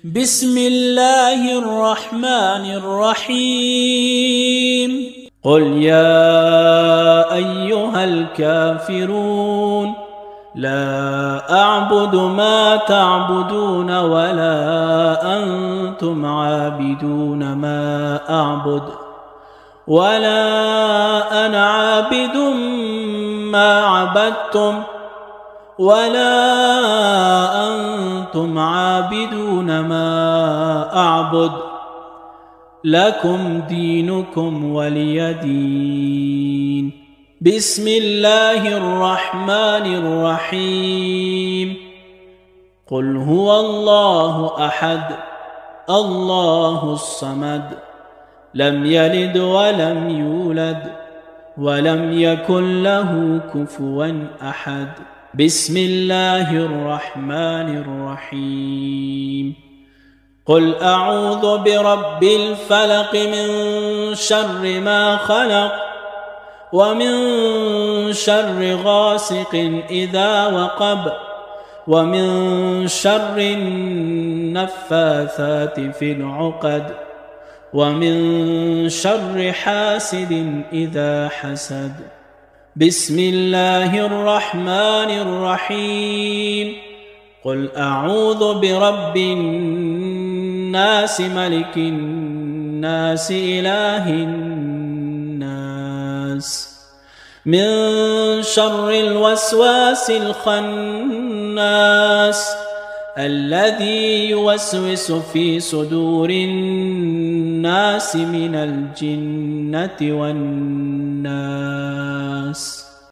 بسم الله الرحمن الرحيم قل يا أيها الكافرون لا أعبد ما تعبدون ولا أنتم عابدون ما أعبد ولا أنا عابد ما عبدتم ولا أنتم عابدون ما أعبد لكم دينكم ولي دين. بسم الله الرحمن الرحيم قل هو الله أحد الله الصمد لم يلد ولم يولد ولم يكن له كفوا أحد. بسم الله الرحمن الرحيم قل أعوذ برب الفلق من شر ما خلق ومن شر غاسق إذا وقب ومن شر النفاثات في العقد ومن شر حاسد إذا حسد. بسم الله الرحمن الرحيم قل أعوذ برب الناس ملك الناس إله الناس من شر الوسواس الخناس الذي يوسوس في صدور الناس من الجنة والناس.